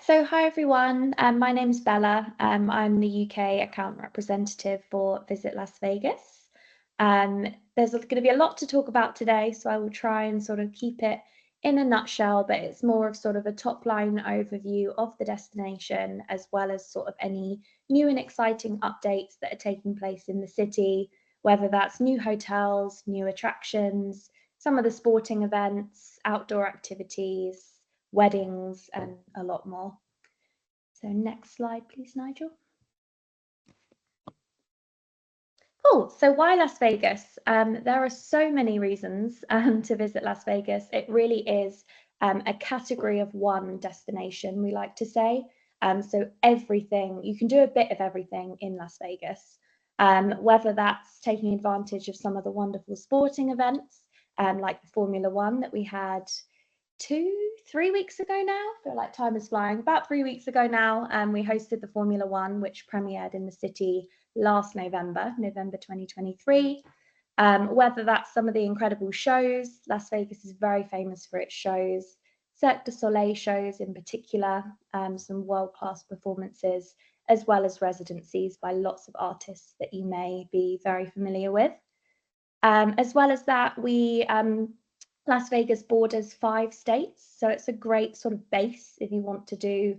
So hi everyone, my name's Bella. I'm the UK account representative for Visit Las Vegas. There's going to be a lot to talk about today, so I will try and sort of keep it in a nutshell, but it's more of sort of a top line overview of the destination, as well as sort of any new and exciting updates that are taking place in the city, whether that's new hotels, new attractions, some of the sporting events, outdoor activities, weddings, and a lot more. So next slide, please, Nigel. Cool. So why Las Vegas? There are so many reasons to visit Las Vegas. It really is a category of one destination, we like to say. So everything, you can do a bit of everything in Las Vegas, whether that's taking advantage of some of the wonderful sporting events, like the Formula One that we had 3 weeks ago now. I feel like time is flying. About 3 weeks ago now, we hosted the Formula One, which premiered in the city last November 2023. Whether that's some of the incredible shows, Las Vegas is very famous for its shows, Cirque du Soleil shows in particular, some world-class performances, as well as residencies by lots of artists that you may be very familiar with. As well as that, Las Vegas borders 5 states, so it's a great sort of base if you want to do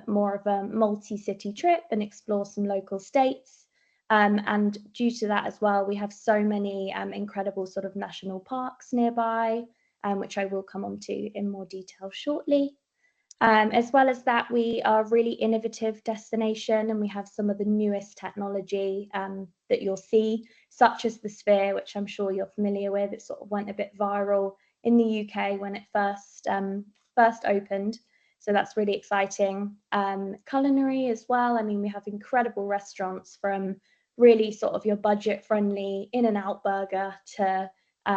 more of a multi-city trip and explore some local states. And due to that as well, we have so many incredible sort of national parks nearby, which I will come on to in more detail shortly. As well as that, we are a really innovative destination, and we have some of the newest technology that you'll see, such as the Sphere, which I'm sure you're familiar with. It sort of went a bit viral in the UK when it first opened. So that's really exciting. Culinary as well. I mean, we have incredible restaurants, from really sort of your budget-friendly In-N-Out burger to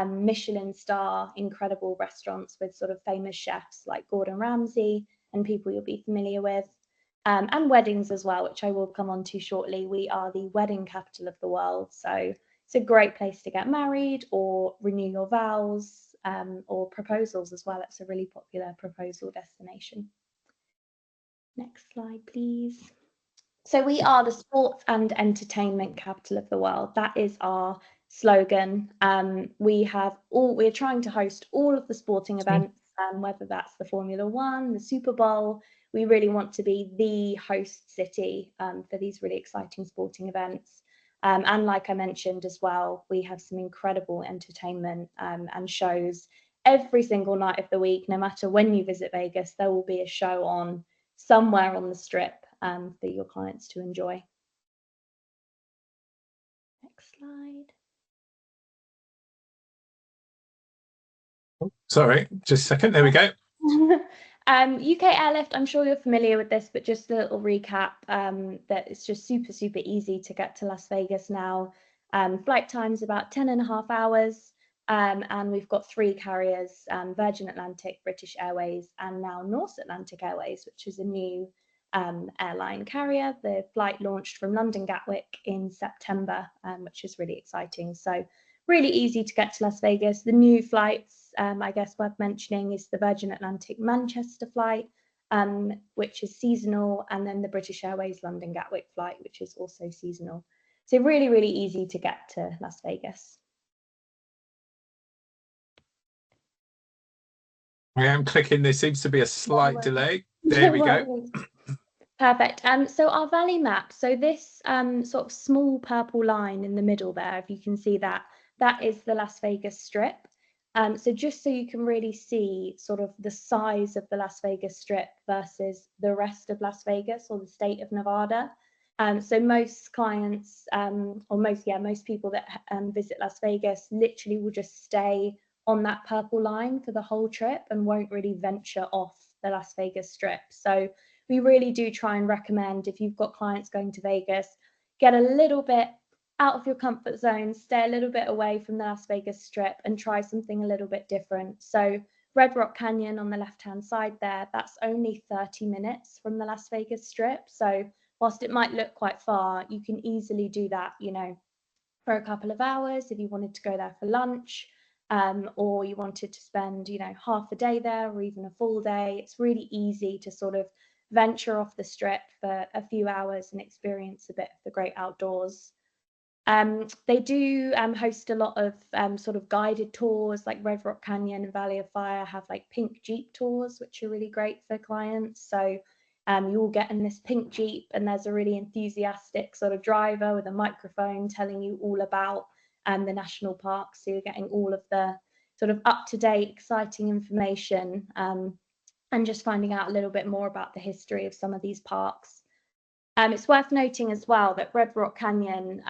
Michelin star incredible restaurants with sort of famous chefs like Gordon Ramsay and people you'll be familiar with, and weddings as well, which I will come on to shortly. We are the wedding capital of the world, so it's a great place to get married or renew your vows, or proposals as well. It's a really popular proposal destination. Next slide, please. So we are the sports and entertainment capital of the world. That is our slogan. We're trying to host all of the sporting events, whether that's the Formula One, the Super Bowl. We really want to be the host city for these really exciting sporting events. And like I mentioned as well, we have some incredible entertainment and shows every single night of the week. No matter when you visit Vegas, there will be a show on somewhere on the strip for your clients to enjoy. Next slide. Sorry, just a second. There we go. UK airlift, I'm sure you're familiar with this, but just a little recap, that it's just super easy to get to Las Vegas now. Flight time's about 10.5 hours, and we've got 3 carriers, Virgin Atlantic, British Airways, and now North Atlantic Airways, which is a new airline carrier. The flight launched from London Gatwick in September, which is really exciting. So really easy to get to Las Vegas. The new flights, I guess worth mentioning, is the Virgin Atlantic Manchester flight, which is seasonal, and then the British Airways London Gatwick flight, which is also seasonal. So really easy to get to Las Vegas. I am clicking. There seems to be a slight delay. There we go. Perfect. So our valley map, so this sort of small purple line in the middle there, if you can see that, that is the Las Vegas Strip. So just so you can really see sort of the size of the Las Vegas Strip versus the rest of Las Vegas or the state of Nevada. So most clients, or most people that visit Las Vegas literally will just stay on that purple line for the whole trip and won't really venture off the Las Vegas Strip. So we really do try and recommend, if you've got clients going to Vegas, get a little bit out of your comfort zone, stay a little bit away from the Las Vegas Strip and try something a little bit different. So Red Rock Canyon on the left-hand side there, that's only 30 minutes from the Las Vegas Strip. So whilst it might look quite far, you can easily do that, you know, for a couple of hours if you wanted to go there for lunch, or you wanted to spend, you know, half a day there or even a full day. It's really easy to sort of venture off the strip for a few hours and experience a bit of the great outdoors. They do host a lot of sort of guided tours, like Red Rock Canyon and Valley of Fire have like pink Jeep tours, which are really great for clients. So you all get in this pink Jeep and there's a really enthusiastic sort of driver with a microphone telling you all about the national park. So you're getting all of the sort of up-to-date, exciting information and just finding out a little bit more about the history of some of these parks. It's worth noting as well that Red Rock Canyon,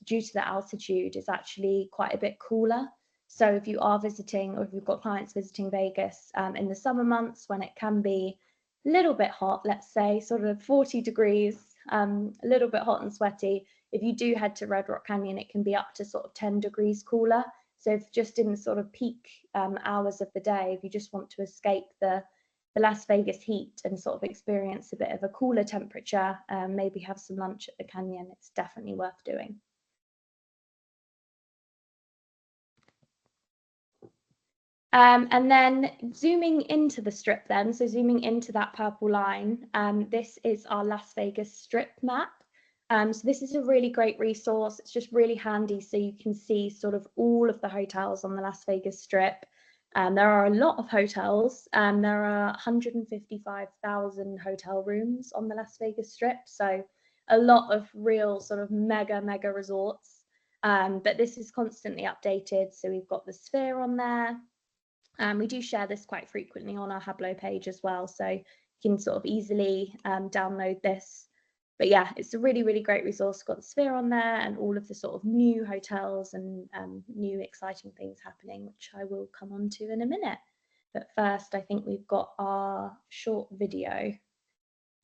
due to the altitude, is actually quite a bit cooler. So if you are visiting, or if you've got clients visiting Vegas in the summer months when it can be a little bit hot, let's say sort of 40 degrees, a little bit hot and sweaty, if you do head to Red Rock Canyon, it can be up to sort of 10 degrees cooler. So if just in the sort of peak hours of the day, if you just want to escape the Las Vegas heat and sort of experience a bit of a cooler temperature, maybe have some lunch at the canyon, it's definitely worth doing. And then zooming into the strip then, so zooming into that purple line, this is our Las Vegas strip map. So this is a really great resource. It's just really handy so you can see sort of all of the hotels on the Las Vegas strip. There are a lot of hotels. There are 155,000 hotel rooms on the Las Vegas Strip, so a lot of real sort of mega resorts. But this is constantly updated. So we've got the Sphere on there. We do share this quite frequently on our Hablo page as well, so you can sort of easily download this. But yeah, it's a really great resource. Got the Sphere on there and all of the sort of new hotels and new exciting things happening, which I will come on to in a minute. But first, I think we've got our short video.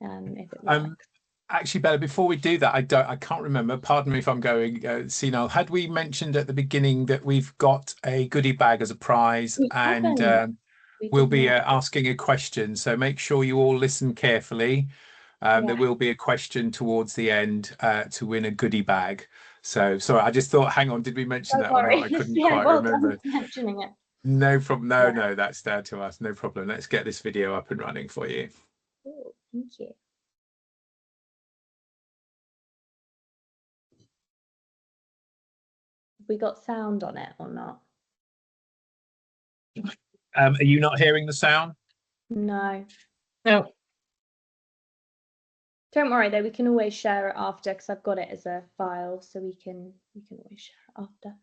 If it works. Actually, Bella, before we do that, I can't remember. Pardon me if I'm going senile. Had we mentioned at the beginning that we've got a goodie bag as a prize, and we'll be asking a question? So make sure you all listen carefully. There will be a question towards the end to win a goodie bag. So sorry, I just thought, hang on, did we mention that or not? I couldn't quite remember. Mentioning it. No problem. No, that's down to us. No problem. Let's get this video up and running for you. Cool. Thank you. Have we got sound on it or not? Are you not hearing the sound? No. No. Don't worry though, we can always share it after because I've got it as a file, so we can always share it after.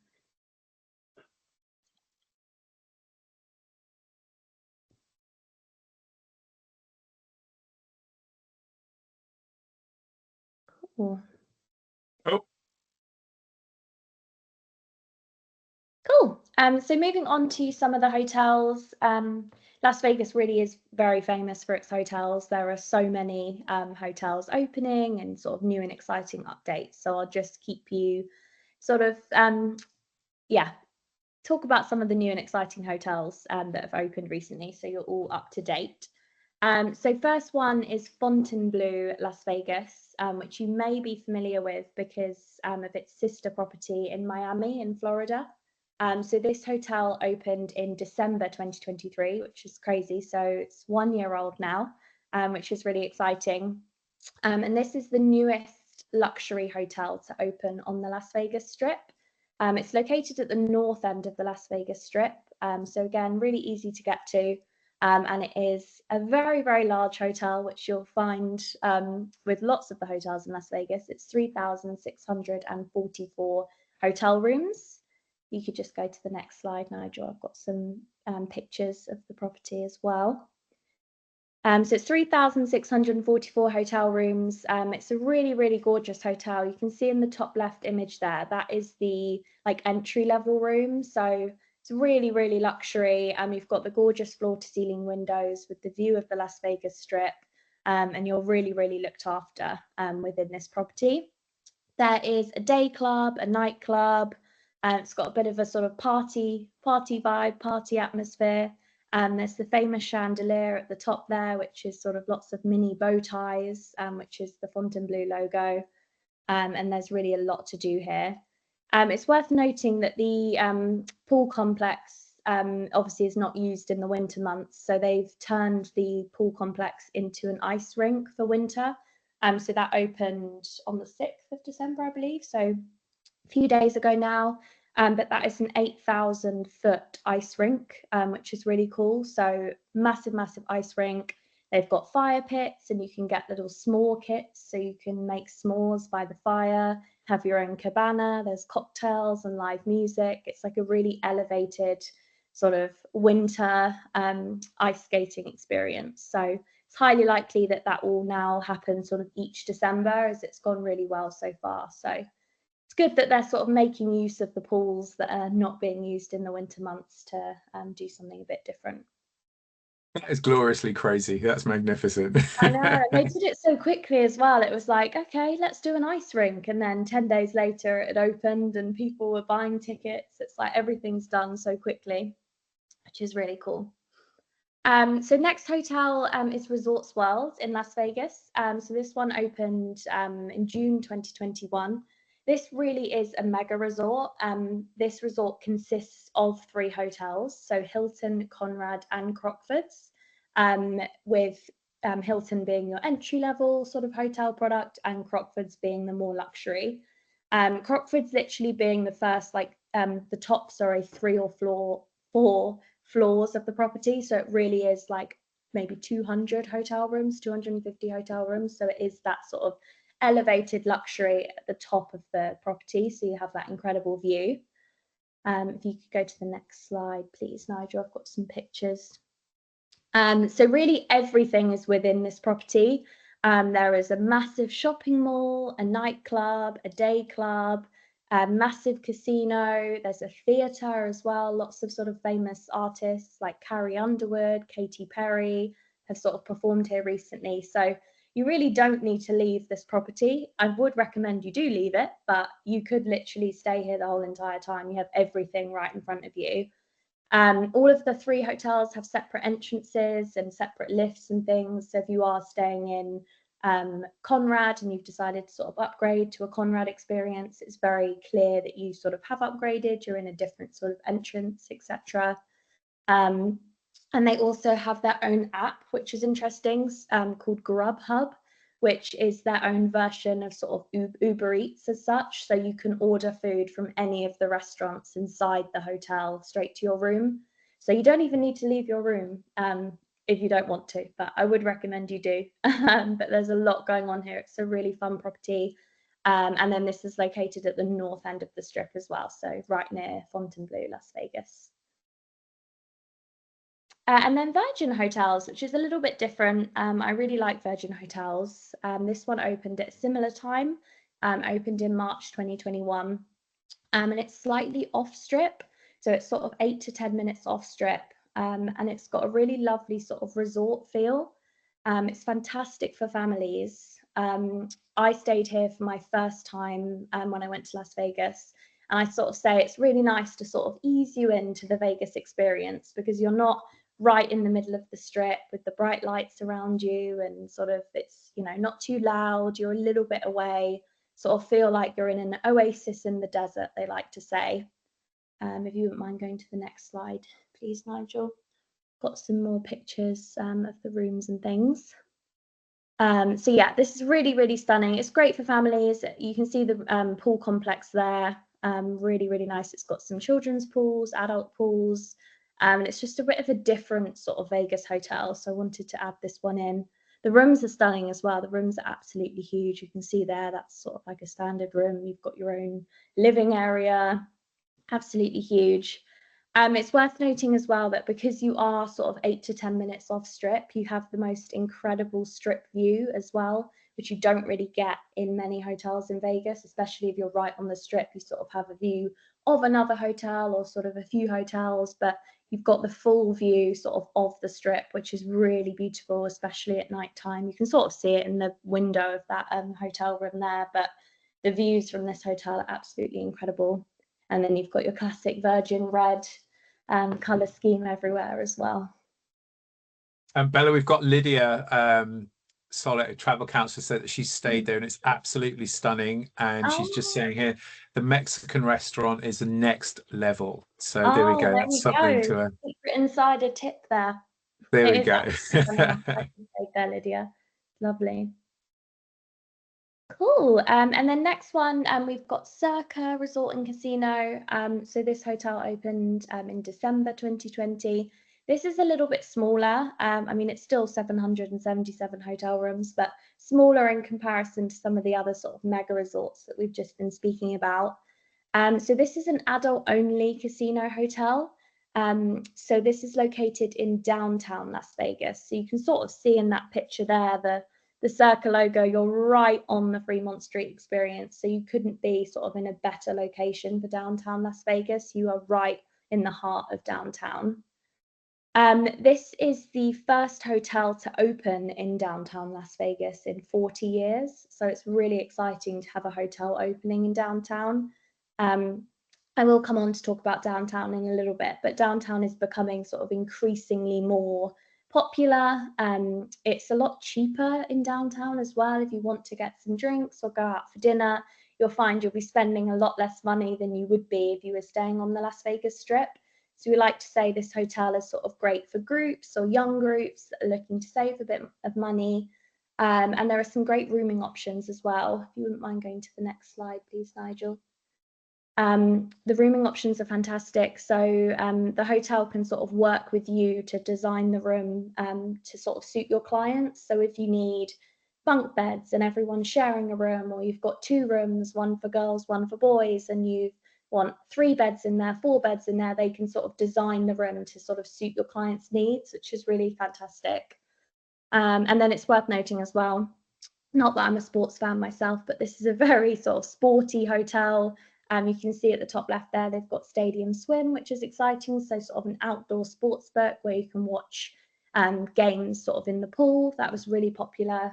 Cool. Oh. Cool. So moving on to some of the hotels. Las Vegas really is very famous for its hotels. There are so many hotels opening and sort of new and exciting updates. So I'll just keep you sort of, talk about some of the new and exciting hotels that have opened recently, so you're all up to date. So first one is Fontainebleau Las Vegas, which you may be familiar with because of its sister property in Miami in Florida. So this hotel opened in December 2023, which is crazy. So it's 1 year old now, which is really exciting. And this is the newest luxury hotel to open on the Las Vegas Strip. It's located at the north end of the Las Vegas Strip. So again, really easy to get to. And it is a very large hotel, which you'll find with lots of the hotels in Las Vegas. It's 3,644 hotel rooms. You could just go to the next slide, Nigel. I've got some pictures of the property as well. So it's 3,644 hotel rooms. It's a really gorgeous hotel. You can see in the top left image there, that is the entry level room. So it's really luxury. You've got the gorgeous floor to ceiling windows with the view of the Las Vegas Strip, and you're really looked after within this property. There is a day club, a nightclub. It's got a bit of a sort of party vibe, party atmosphere. There's the famous chandelier at the top there, which is sort of lots of mini bow ties, which is the Fontainebleau logo. And there's really a lot to do here. It's worth noting that the pool complex obviously is not used in the winter months. So they've turned the pool complex into an ice rink for winter. So that opened on the 6th of December, I believe. So a few days ago now. But that is an 8,000-foot ice rink, which is really cool. So massive, massive ice rink. They've got fire pits, and you can get little s'more kits, so you can make s'mores by the fire, have your own cabana. There's cocktails and live music. It's like a really elevated sort of winter ice skating experience. So it's highly likely that that will now happen sort of each December, as it's gone really well so far. So it's good that they're sort of making use of the pools that are not being used in the winter months to do something a bit different. That is gloriously crazy. That's magnificent. I know, they did it so quickly as well. It was like, okay, let's do an ice rink. And then 10 days later it opened and people were buying tickets. It's like everything's done so quickly, which is really cool. So next hotel is Resorts World in Las Vegas. So this one opened in June 2021. This really is a mega resort. This resort consists of 3 hotels, so Hilton, Conrad, and Crockford's, with Hilton being your entry level sort of hotel product, and Crockford's being the more luxury. Crockford's literally being the first, like the top, 3 or 4 floors of the property. So it really is like maybe 200 hotel rooms, 250 hotel rooms. So it is that sort of elevated luxury at the top of the property. So you have that incredible view. If you could go to the next slide, please, Nigel. I've got some pictures. So really everything is within this property. There is a massive shopping mall, a nightclub, a day club, a massive casino. There's a theatre as well. Lots of sort of famous artists like Carrie Underwood, Katy Perry have sort of performed here recently. So you really don't need to leave this property. I would recommend you do leave it, but you could literally stay here the whole entire time. You have everything right in front of you. All of the 3 hotels have separate entrances and separate lifts and things. So if you are staying in Conrad and you've decided to sort of upgrade to a Conrad experience, it's very clear that you sort of have upgraded. You're in a different sort of entrance, etc. And they also have their own app, which is interesting, called Grubhub, which is their own version of sort of Uber Eats as such. So you can order food from any of the restaurants inside the hotel straight to your room. So you don't even need to leave your room if you don't want to, but I would recommend you do. But there's a lot going on here. It's a really fun property. And then this is located at the north end of the strip as well, so right near Fontainebleau, Las Vegas. And then Virgin Hotels, which is a little bit different. I really like Virgin Hotels. This one opened at a similar time, opened in March 2021. And it's slightly off strip. So it's sort of 8 to 10 minutes off strip. And it's got a really lovely sort of resort feel. It's fantastic for families. I stayed here for my first time when I went to Las Vegas. And I sort of say it's really nice to sort of ease you into the Vegas experience, because you're not right in the middle of the strip with the bright lights around you, and sort of it's, you know, not too loud. You're a little bit away, sort of feel like you're in an oasis in the desert, they like to say. If you wouldn't mind going to the next slide, please, Nigel. Got some more pictures of the rooms and things. So yeah, this is really, really stunning. It's great for families. You can see the pool complex there. Really, really nice. It's got some children's pools, adult pools. And it's just a bit of a different sort of Vegas hotel. So I wanted to add this one in. The rooms are stunning as well. The rooms are absolutely huge. You can see there, that's sort of like a standard room. You've got your own living area, absolutely huge. It's worth noting as well that because you are sort of 8 to 10 minutes off strip, you have the most incredible strip view as well, which you don't really get in many hotels in Vegas, especially if you're right on the strip. You sort of have a view of another hotel or sort of a few hotels, but you've got the full view sort of the strip, which is really beautiful, especially at night time. You can sort of see it in the window of that hotel room there, but the views from this hotel are absolutely incredible. And then you've got your classic Virgin red colour scheme everywhere as well. Bella, we've got Lydia Solid travel counselor said that she stayed there and it's absolutely stunning. And she's just Oh, saying here, the Mexican restaurant is the next level. So there we oh, go. there That's you something go. to. Secret insider tip there. There It we is go. absolutely stunning. I can say there, Lydia. Lovely. Cool. And then next one, we've got Circa Resort and Casino. So this hotel opened in December 2020. This is a little bit smaller. I mean, it's still 777 hotel rooms, but smaller in comparison to some of the other sort of mega resorts that we've just been speaking about. So this is an adult-only casino hotel. So this is located in downtown Las Vegas. So you can sort of see in that picture there, the Circa logo, you're right on the Fremont Street Experience. So you couldn't be sort of in a better location for downtown Las Vegas. You are right in the heart of downtown. This is the first hotel to open in downtown Las Vegas in 40 years. So it's really exciting to have a hotel opening in downtown. I will come on to talk about downtown in a little bit, but downtown is becoming sort of increasingly more popular. It's a lot cheaper in downtown as well. If you want to get some drinks or go out for dinner, you'll find you'll be spending a lot less money than you would be if you were staying on the Las Vegas Strip. So we like to say this hotel is sort of great for groups or young groups that are looking to save a bit of money. And there are some great rooming options as well. If you wouldn't mind going to the next slide, please, Nigel. The rooming options are fantastic. So the hotel can sort of work with you to design the room to sort of suit your clients. So if you need bunk beds and everyone's sharing a room, or you've got 2 rooms, one for girls, one for boys, and you want 3 beds in there, 4 beds in there, they can sort of design the room to sort of suit your client's needs, which is really fantastic. And then it's worth noting as well, not that I'm a sports fan myself, but this is a very sort of sporty hotel. You can see at the top left there, they've got Stadium Swim, which is exciting. So sort of an outdoor sports book where you can watch games sort of in the pool. That was really popular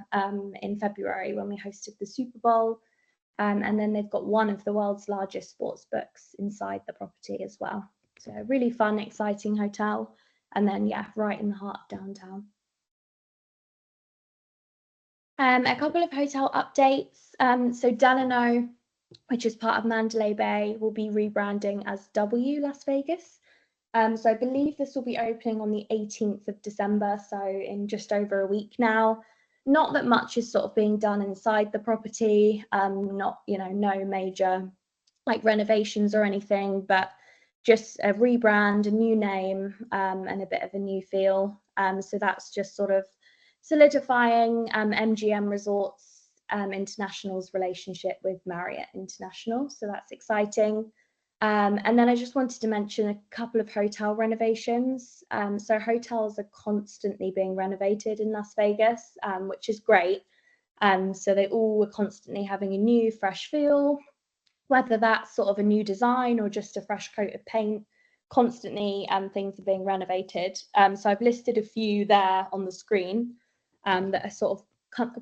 in February when we hosted the Super Bowl. And then they've got one of the world's largest sports books inside the property as well. So a really fun, exciting hotel. And then, yeah, right in the heart of downtown. A couple of hotel updates. So Delano, which is part of Mandalay Bay, will be rebranding as W Las Vegas. So I believe this will be opening on the 18th of December, so in just over a week now. Not that much is sort of being done inside the property, not, no major like renovations or anything, but just a rebrand, a new name, and a bit of a new feel. So that's just sort of solidifying MGM Resorts International's relationship with Marriott International. So that's exciting. And then I just wanted to mention a couple of hotel renovations. So hotels are constantly being renovated in Las Vegas, which is great. So they all were constantly having a new, fresh feel, whether that's sort of a new design or just a fresh coat of paint. Constantly things are being renovated. So I've listed a few there on the screen that are sort of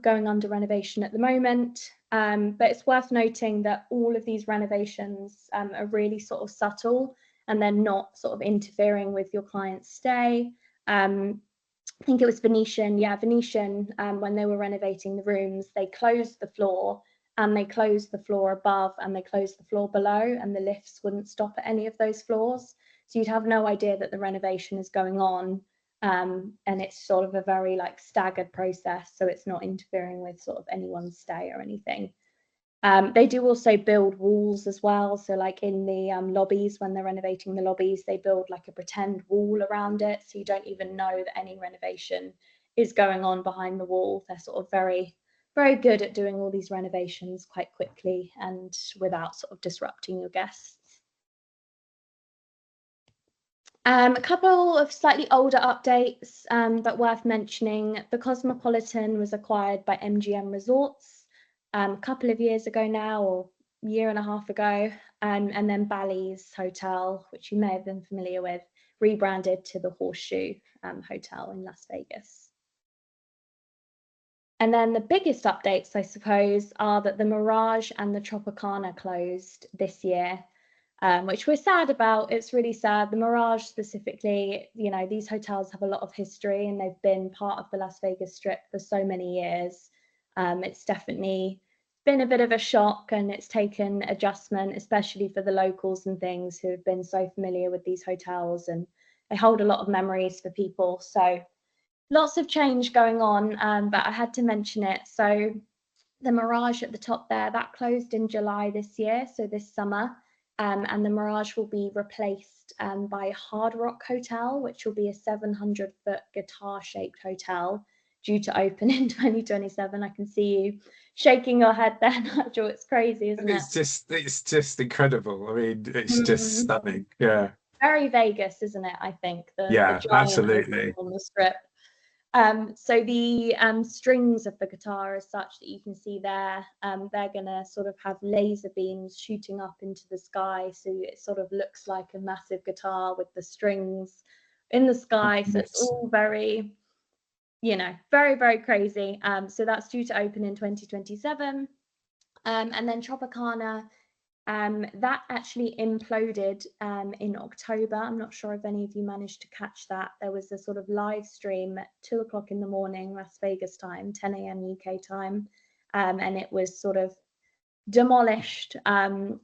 going under renovation at the moment. But it's worth noting that all of these renovations are really sort of subtle and they're not sort of interfering with your client's stay. I think it was Venetian, when they were renovating the rooms, they closed the floor and they closed the floor above and they closed the floor below, and the lifts wouldn't stop at any of those floors. So you'd have no idea that the renovation is going on. And it's sort of a very like staggered process, so it's not interfering with sort of anyone's stay or anything. They do also build walls as well. So like in the lobbies, when they're renovating the lobbies, they build like a pretend wall around it. So you don't even know that any renovation is going on behind the wall. They're sort of very, very good at doing all these renovations quite quickly and without sort of disrupting your guests. A couple of slightly older updates, but worth mentioning. The Cosmopolitan was acquired by MGM Resorts a couple of years ago now, or a year and a half ago. And then Bally's Hotel, which you may have been familiar with, rebranded to the Horseshoe Hotel in Las Vegas. And then the biggest updates, I suppose, are that the Mirage and the Tropicana closed this year. which we're sad about. It's really sad. The Mirage specifically, you know, these hotels have a lot of history and they've been part of the Las Vegas Strip for so many years. It's definitely been a bit of a shock, and it's taken adjustment, especially for the locals and things who have been so familiar with these hotels, and they hold a lot of memories for people. So lots of change going on, but I had to mention it. So the Mirage at the top there, that closed in July this year, so this summer. And the Mirage will be replaced by Hard Rock Hotel, which will be a 700-foot guitar-shaped hotel due to open in 2027. I can see you shaking your head there, Nigel. It's crazy, isn't it? It's just incredible. I mean, it's just stunning. Yeah. Very Vegas, isn't it? I think the giant absolutely on the strip. So the strings of the guitar as such that you can see there, they're going to sort of have laser beams shooting up into the sky. So it sort of looks like a massive guitar with the strings in the sky. So it's all very, you know, very, very crazy. So that's due to open in 2027. And then Tropicana, that actually imploded in October. I'm not sure if any of you managed to catch that. There was a sort of live stream at 2 o'clock in the morning, Las Vegas time, 10 a.m. UK time, and it was sort of demolished,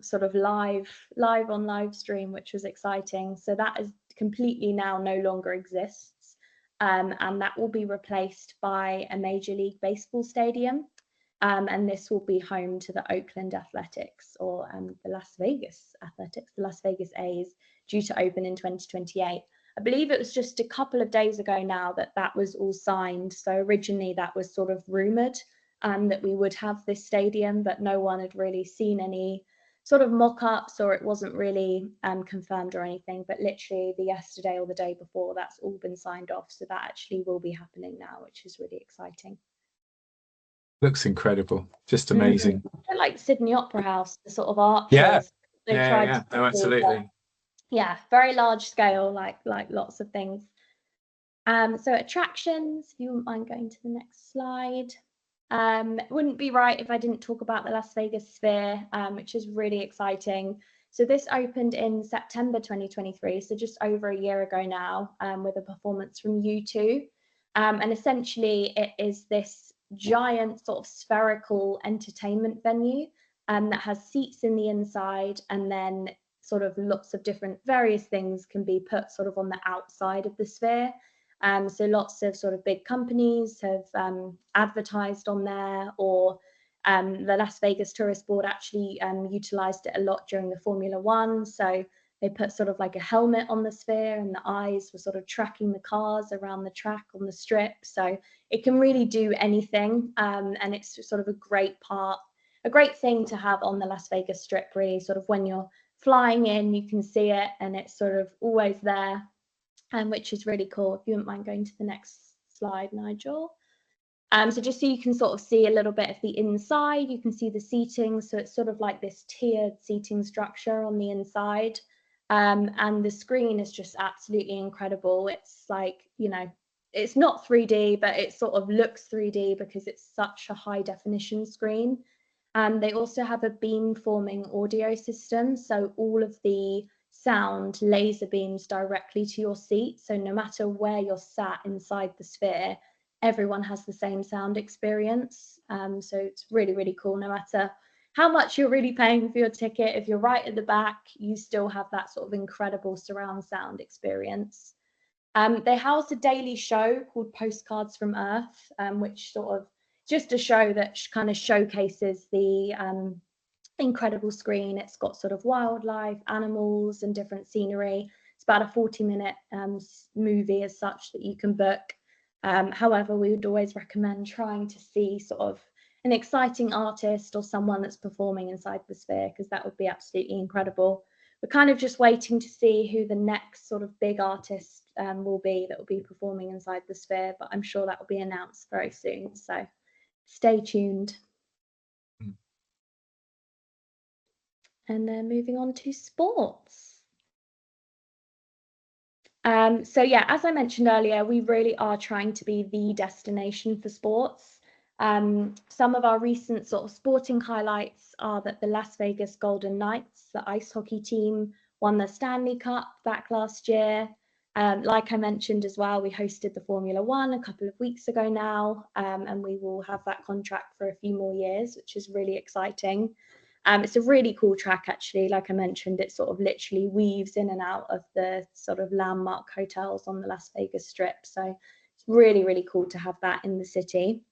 sort of live on live stream, which was exciting. So that is completely now no longer exists, and that will be replaced by a Major League Baseball stadium. And this will be home to the Oakland Athletics, or the Las Vegas Athletics, the Las Vegas A's, due to open in 2028. I believe it was just a couple of days ago now that was all signed. So originally that was sort of rumored that we would have this stadium, but no one had really seen any sort of mock-ups, or it wasn't really confirmed or anything. But literally the yesterday or the day before, that's all been signed off. So that actually will be happening now, which is really exciting. looks incredible, just amazing. Like Sydney Opera House, the sort of arches. Yeah, They tried to no, absolutely. Yeah, very large scale, like lots of things. So attractions, if you wouldn't mind going to the next slide. It wouldn't be right if I didn't talk about the Las Vegas Sphere, which is really exciting. So this opened in September 2023, so just over a year ago now, with a performance from U2. And essentially it is this giant sort of spherical entertainment venue that has seats in the inside, and then sort of lots of different various things can be put sort of on the outside of the sphere. So lots of sort of big companies have advertised on there, or the Las Vegas Tourist Board actually utilized it a lot during the Formula One. So they put sort of like a helmet on the sphere, and the eyes were sort of tracking the cars around the track on the strip. So it can really do anything, and it's sort of a great thing to have on the Las Vegas Strip, really. Sort of when you're flying in, you can see it, and it's sort of always there, which is really cool. If you wouldn't mind going to the next slide, Nigel. So just so you can sort of see a little bit of the inside, you can see the seating. So it's sort of like this tiered seating structure on the inside. And the screen is just absolutely incredible. It's like, you know, it's not 3D, but it sort of looks 3D because it's such a high definition screen. They also have a beam forming audio system. So all of the sound laser beams directly to your seat. So no matter where you're sat inside the sphere, everyone has the same sound experience. So it's really, really cool. No matter how much you're really paying for your ticket, if you're right at the back, you still have that sort of incredible surround sound experience. They house a daily show called Postcards from Earth, which sort of just a show that kind of showcases the incredible screen. It's got sort of wildlife, animals, and different scenery. It's about a 40-minute movie as such that you can book. However, we would always recommend trying to see sort of an exciting artist or someone that's performing inside the sphere, because that would be absolutely incredible. We're kind of just waiting to see who the next sort of big artist will be that will be performing inside the sphere, but I'm sure that will be announced very soon. So stay tuned. And then moving on to sports. So yeah, as I mentioned earlier, we really are trying to be the destination for sports. Some of our recent sort of sporting highlights are that the Las Vegas Golden Knights, the ice hockey team, won the Stanley Cup back last year. Like I mentioned as well, we hosted the Formula One a couple of weeks ago now, and we will have that contract for a few more years, which is really exciting. It's a really cool track, actually. Like I mentioned, it sort of literally weaves in and out of the sort of landmark hotels on the Las Vegas Strip. So it's really, really cool to have that in the city.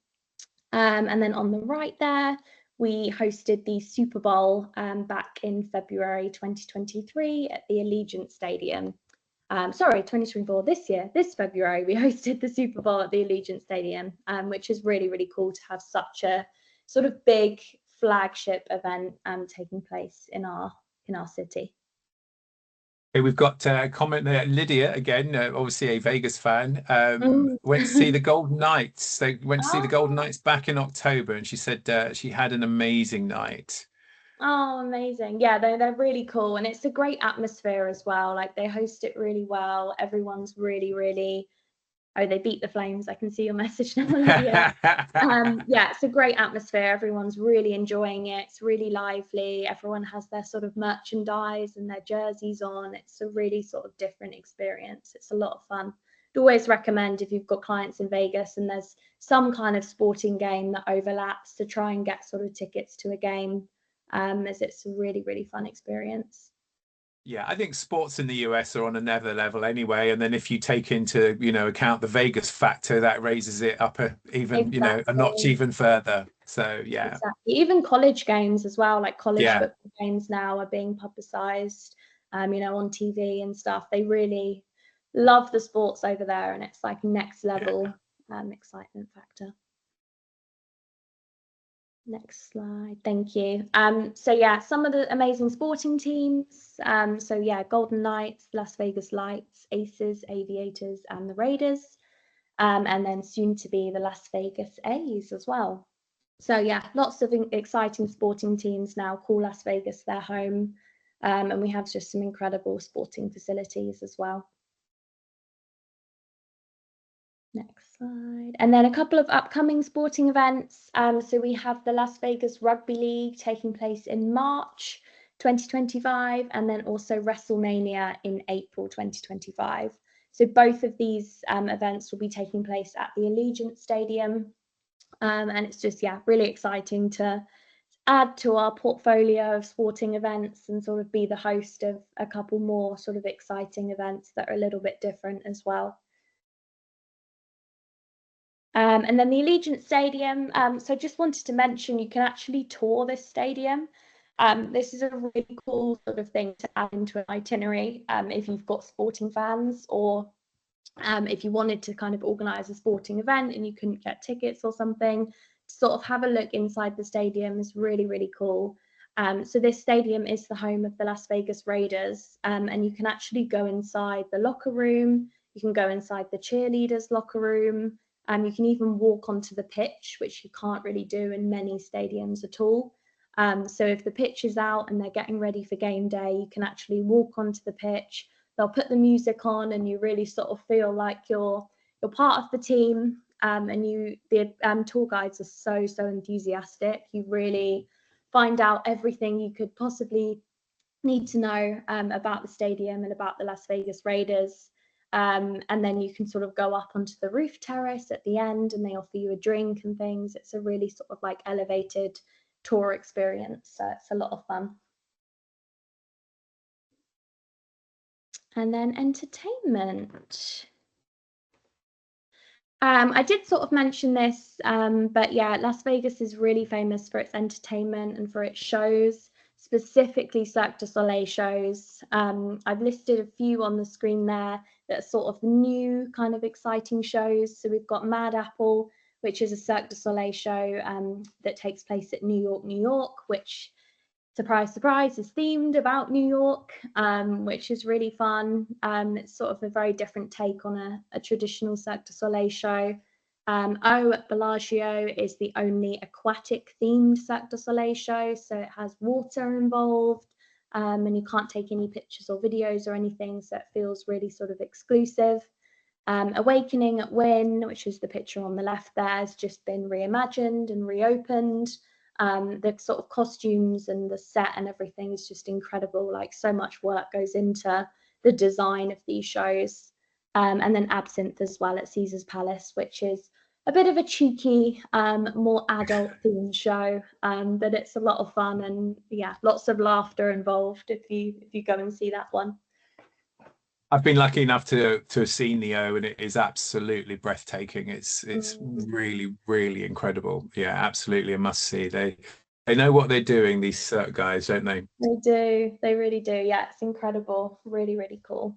And then on the right there, we hosted the Super Bowl back in February 2023 at the Allegiant Stadium. 2024, this February, we hosted the Super Bowl at the Allegiant Stadium, which is really, really cool to have such a sort of big flagship event taking place in our city. Okay, we've got a comment there. Lydia, again, obviously a Vegas fan, Mm. went to see the Golden Knights. They went to see the Golden Oh. Knights back in October, and she said she had an amazing night. Oh, amazing. Yeah, they're really cool. And it's a great atmosphere as well. Like they host it really well. Everyone's really, really, oh, they beat the Flames. I can see your message now, Lydia. Yeah, it's a great atmosphere. Everyone's really enjoying it. It's really lively. Everyone has their sort of merchandise and their jerseys on. It's a really sort of different experience. It's a lot of fun. I'd always recommend, if you've got clients in Vegas and there's some kind of sporting game that overlaps, to try and get sort of tickets to a game, as it's a really, really fun experience. Yeah, I think sports in the US are on another level anyway. And then if you take into, account the Vegas factor, that raises it up a notch Exactly. even further. So yeah. Exactly. Even college games as well, like college Yeah. football games now are being publicized, on TV and stuff. They really love the sports over there, and it's like next level excitement factor. Next slide. Thank you. So yeah, some of the amazing sporting teams. So yeah, Golden Knights, Las Vegas Lights, Aces, Aviators, and the Raiders. And then soon to be the Las Vegas A's as well. So yeah, lots of exciting sporting teams now call Las Vegas their home. And we have just some incredible sporting facilities as well. Next slide. And then a couple of upcoming sporting events. So we have the Las Vegas Rugby League taking place in March 2025, and then also WrestleMania in April 2025. So both of these events will be taking place at the Allegiant Stadium. And it's just, yeah, really exciting to add to our portfolio of sporting events and sort of be the host of a couple more sort of exciting events that are a little bit different as well. And then the Allegiant Stadium. So just wanted to mention, you can actually tour this stadium. This is a really cool sort of thing to add into an itinerary if you've got sporting fans, or if you wanted to kind of organise a sporting event and you couldn't get tickets or something, to sort of have a look inside the stadium is really, really cool. So this stadium is the home of the Las Vegas Raiders, and you can actually go inside the locker room, you can go inside the cheerleaders' locker room, and you can even walk onto the pitch, which you can't really do in many stadiums at all. So if the pitch is out and they're getting ready for game day, you can actually walk onto the pitch. They'll put the music on, and you really sort of feel like you're part of the team. And the tour guides are so enthusiastic. You really find out everything you could possibly need to know about the stadium and about the Las Vegas Raiders. And then you can sort of go up onto the roof terrace at the end, and they offer you a drink and things. It's a really sort of like elevated tour experience. So it's a lot of fun. And then entertainment. I did sort of mention this, but yeah, Las Vegas is really famous for its entertainment and for its shows, specifically Cirque du Soleil shows. I've listed a few on the screen there that are sort of new kind of exciting shows. So we've got Mad Apple, which is a Cirque du Soleil show that takes place at New York, New York, which, surprise, surprise, is themed about New York, which is really fun. It's sort of a very different take on a traditional Cirque du Soleil show. O at Bellagio is the only aquatic themed Cirque du Soleil show, so it has water involved, and you can't take any pictures or videos or anything, so it feels really sort of exclusive. Awakening at Wynn, which is the picture on the left there, has just been reimagined and reopened. The sort of costumes and the set and everything is just incredible. Like, so much work goes into the design of these shows. And then Absinthe as well at Caesar's Palace, which is a bit of a cheeky, more adult themed show, but it's a lot of fun, and yeah, lots of laughter involved if you go and see that one. I've been lucky enough to have seen the O, and it is absolutely breathtaking. It's really, really incredible. Yeah, absolutely a must see. They know what they're doing, these Cirque guys, don't they? They do. They really do. Yeah, it's incredible. Really, really cool.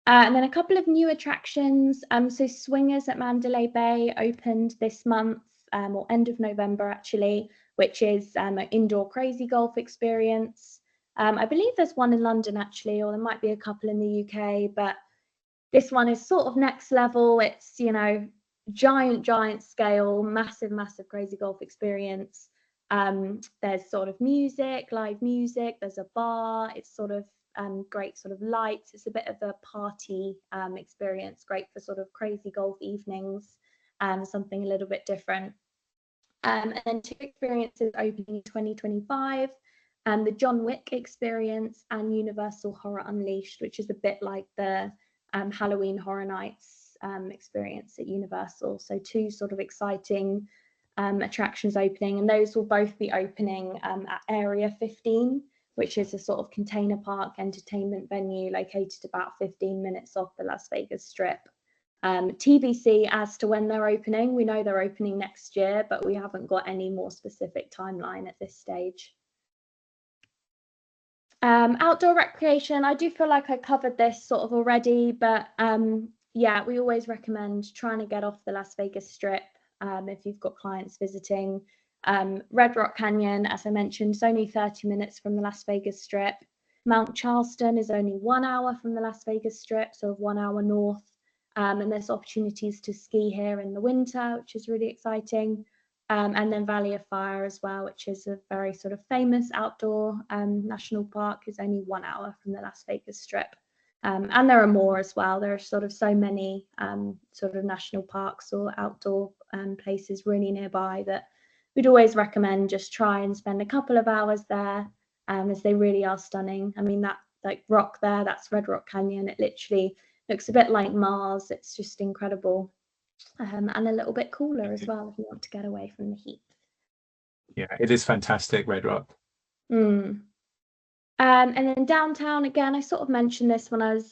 And then a couple of new attractions. So Swingers at Mandalay Bay opened this month, or end of November actually, which is an indoor crazy golf experience. I believe there's one in London actually, or there might be a couple in the UK, but this one is sort of next level. It's, you know, giant scale, massive crazy golf experience. There's sort of music, live music, there's a bar, it's sort of great sort of lights. It's a bit of a party experience, great for sort of crazy golf evenings, something a little bit different. And then 2 experiences opening in 2025, the John Wick experience and Universal Horror Unleashed, which is a bit like the Halloween Horror Nights experience at Universal. So 2 sort of exciting attractions opening, and those will both be opening at Area 15, which is a sort of container park entertainment venue located about 15 minutes off the Las Vegas Strip. TBC as to when they're opening. We know they're opening next year, but we haven't got any more specific timeline at this stage. Outdoor recreation, I do feel like I covered this sort of already, but yeah, we always recommend trying to get off the Las Vegas Strip if you've got clients visiting. Red Rock Canyon, as I mentioned, is only 30 minutes from the Las Vegas Strip. Mount Charleston is only 1 hour from the Las Vegas Strip, so 1 hour north. And there's opportunities to ski here in the winter, which is really exciting. And then Valley of Fire as well, which is a very sort of famous outdoor national park, is only 1 hour from the Las Vegas Strip. And there are more as well. There are sort of so many sort of national parks or outdoor places really nearby that we'd always recommend just try and spend a couple of hours there, as they really are stunning. I mean, that like rock there, that's Red Rock Canyon. It literally looks a bit like Mars. It's just incredible. And a little bit cooler as well if you want to get away from the heat. Yeah, it is fantastic, Red Rock. And then downtown, again, I sort of mentioned this when I was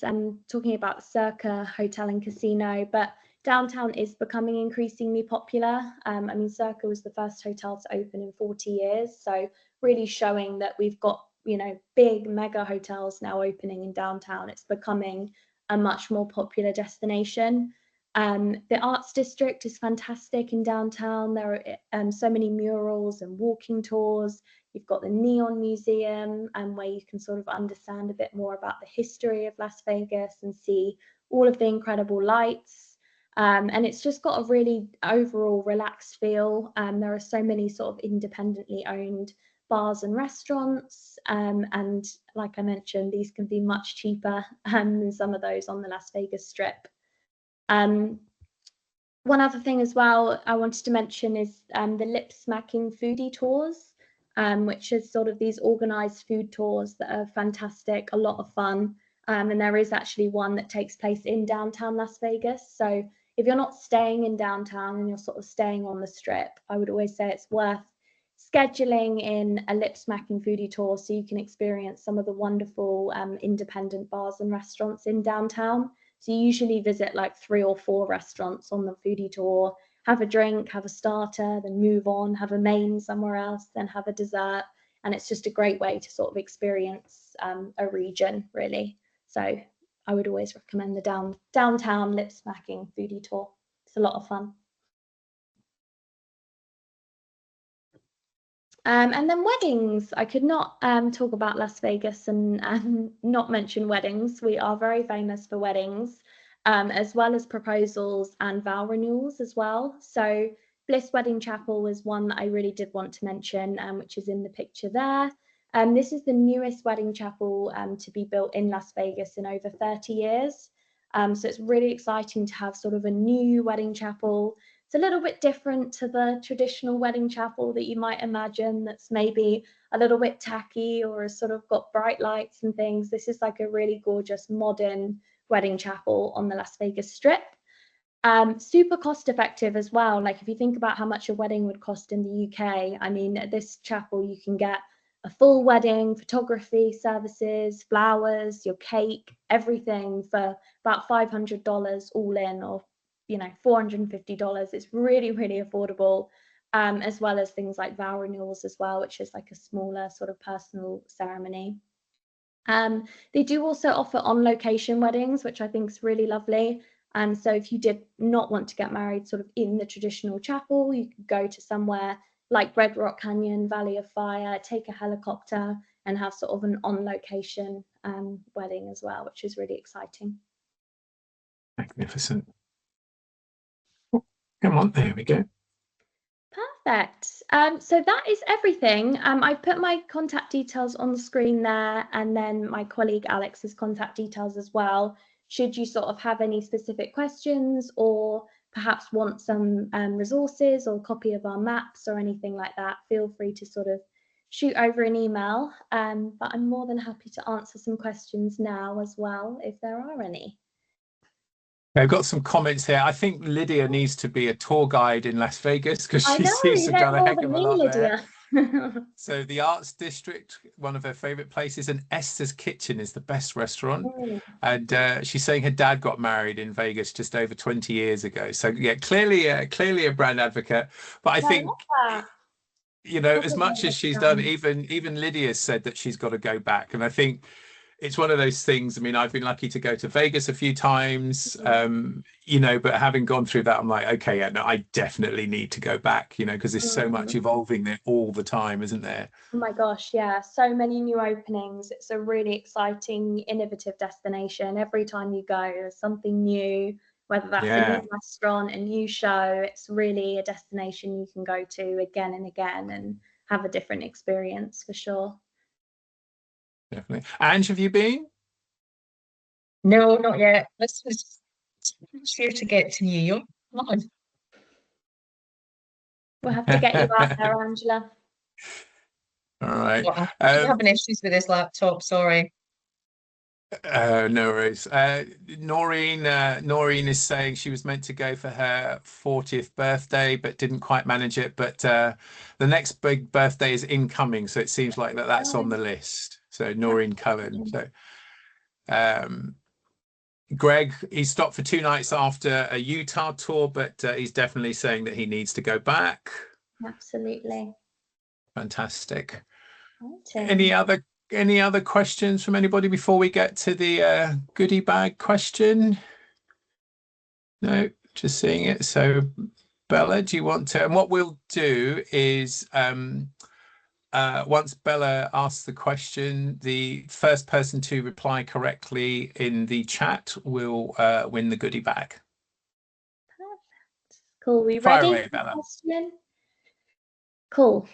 talking about Circa Hotel and Casino, but downtown is becoming increasingly popular. I mean, Circa was the first hotel to open in 40 years, so really showing that we've got, you know, big mega hotels now opening in downtown. It's becoming a much more popular destination. The Arts District is fantastic in downtown. There are so many murals and walking tours. You've got the Neon Museum, where you can sort of understand a bit more about the history of Las Vegas and see all of the incredible lights. And it's just got a really overall relaxed feel. There are so many sort of independently owned bars and restaurants. And like I mentioned, these can be much cheaper than some of those on the Las Vegas Strip. One other thing as well I wanted to mention is the lip smacking foodie tours, which is sort of these organized food tours that are fantastic, a lot of fun. And there is actually one that takes place in downtown Las Vegas. So if you're not staying in downtown and you're sort of staying on the Strip, I would always say it's worth scheduling in a lip smacking foodie tour so you can experience some of the wonderful independent bars and restaurants in downtown. So you usually visit like 3 or 4 restaurants on the foodie tour, have a drink, have a starter, then move on, have a main somewhere else, then have a dessert. And it's just a great way to sort of experience a region, really. So I would always recommend the downtown lip smacking foodie tour. It's a lot of fun. And then weddings. I could not talk about Las Vegas and not mention weddings. We are very famous for weddings, as well as proposals and vow renewals as well. So Bliss Wedding Chapel was one that I really did want to mention, which is in the picture there. This is the newest wedding chapel to be built in Las Vegas in over 30 years. So it's really exciting to have sort of a new wedding chapel. It's a little bit different to the traditional wedding chapel that you might imagine, that's maybe a little bit tacky or has sort of got bright lights and things. This is like a really gorgeous modern wedding chapel on the Las Vegas Strip. Super cost effective as well. Like if you think about how much a wedding would cost in the UK, I mean, at this chapel you can get a full wedding, photography services, flowers, your cake, everything for about $500 all in, or $450. It's really, really affordable. As well as things like vow renewals as well, which is like a smaller sort of personal ceremony. They do also offer on-location weddings, which I think is really lovely. So if you did not want to get married sort of in the traditional chapel, you could go to somewhere like Red Rock Canyon, Valley of Fire, take a helicopter and have sort of an on-location wedding as well, which is really exciting. Magnificent. Come on, there we go. Perfect. So that is everything. I've put my contact details on the screen there, and then my colleague Alex's contact details as well. Should you sort of have any specific questions, or perhaps want some resources or a copy of our maps or anything like that, feel free to sort of shoot over an email. But I'm more than happy to answer some questions now as well, if there are any. I've got some comments here. I think Lydia needs to be a tour guide in Las Vegas because I she know, seems to you have know done a more heck than of a me, lot there. Lydia. So the Arts District, one of her favorite places, and Esther's Kitchen is the best restaurant. And she's saying her dad got married in Vegas just over 20 years ago. So yeah, clearly a brand advocate. But I think, as much as she's done, even Lydia said that she's got to go back. And I think it's one of those things. I mean, I've been lucky to go to Vegas a few times, but having gone through that, I'm like, okay, yeah, no, I definitely need to go back, because there's so much evolving there all the time, isn't there? Oh my gosh, yeah, so many new openings. It's a really exciting, innovative destination. Every time you go, there's something new, whether that's a new restaurant, a new show. It's really a destination you can go to again and again and have a different experience for sure. Definitely. Ange, have you been? No, not yet. This was here to get to New York. Come on. We'll have to get you out there, Angela. All right. I'm having issues with this laptop, sorry. No worries. Noreen is saying she was meant to go for her 40th birthday, but didn't quite manage it. But the next big birthday is incoming, so it seems like that's on the list. So Noreen Cullen. So Greg, he stopped for 2 nights after a Utah tour, but he's definitely saying that he needs to go back. Absolutely. Fantastic. Exciting. Any other questions from anybody before we get to the goodie bag question? No, just seeing it. So Bella, do you want to? And what we'll do is once Bella asks the question, the first person to reply correctly in the chat will win the goodie bag. Perfect. Cool. We Fire ready away, for the Bella. question? Cool.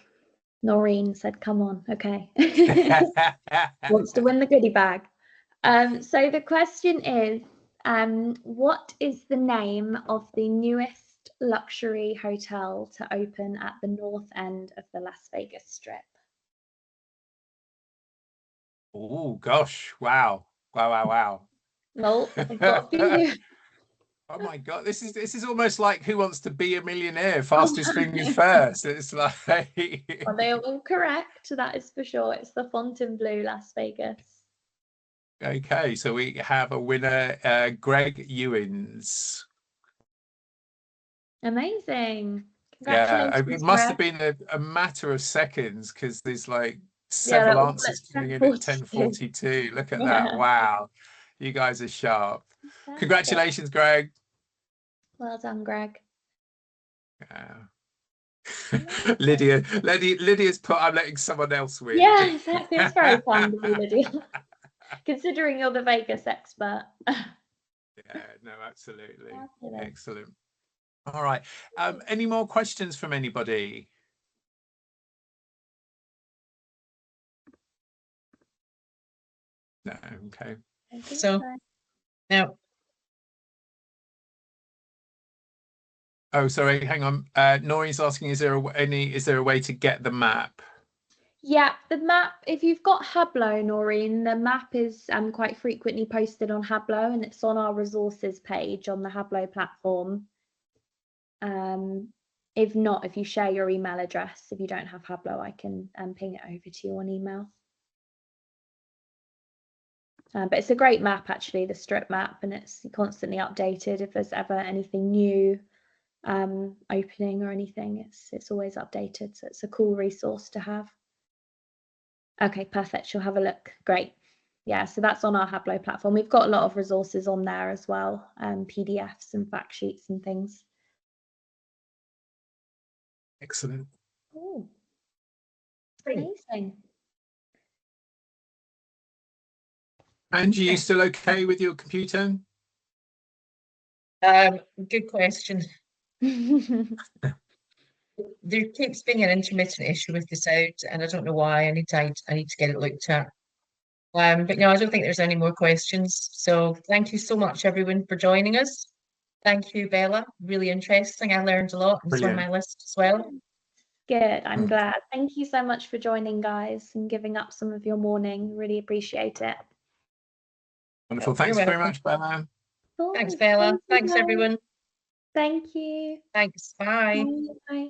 Noreen said, come on. Okay. Wants to win the goodie bag. So the question is, what is the name of the newest luxury hotel to open at the north end of the Las Vegas Strip? Oh gosh! Wow! Wow! Well, I've got a few. Oh my God! This is almost like Who Wants to Be a Millionaire? Fastest fingers first. It's like. Well, they are all correct. That is for sure. It's the Fontainebleau, Las Vegas. Okay, so we have a winner, Greg Ewins. Amazing. Yeah, it Congratulations, must Greg. have been a matter of seconds because there's like Yeah, several they're all answers at coming in at 10:42. 10:42. Look at that. Yeah. Wow. You guys are sharp. That's Congratulations, Greg. well done, Greg. Yeah. Lydia's put, I'm letting someone else win. Yeah, exactly. It's very kind of you, Lydia. Considering you're the Vegas expert. Yeah, no, absolutely. Fabulous. Excellent. All right. Any more questions from anybody? No, okay. So now Oh, sorry, hang on. Noreen's asking, is there a way to get the map? Yeah, the map, if you've got Hablo, Noreen, the map is quite frequently posted on Hablo, and it's on our resources page on the Hablo platform. If not, if you share your email address, if you don't have Hablo, I can ping it over to you on email. But it's a great map, actually, the strip map, and it's constantly updated. If there's ever anything new opening or anything, it's always updated. So it's a cool resource to have. Okay, perfect. She'll have a look. Great. Yeah, so that's on our Hablo platform. We've got a lot of resources on there as well, PDFs and fact sheets and things. Excellent. Oh, amazing. Angie, you still okay with your computer? Good question. There keeps being an intermittent issue with the sound, and I don't know why. I need to get it looked at. But no, I don't think there's any more questions. So thank you so much, everyone, for joining us. Thank you, Bella. Really interesting. I learned a lot. It's on my list as well. Good. I'm glad. Thank you so much for joining, guys, and giving up some of your morning. Really appreciate it. Wonderful. Thanks very much, Bella. Thanks, Bella. Thanks, everyone. Thank you. Thanks. Bye. Bye. Bye.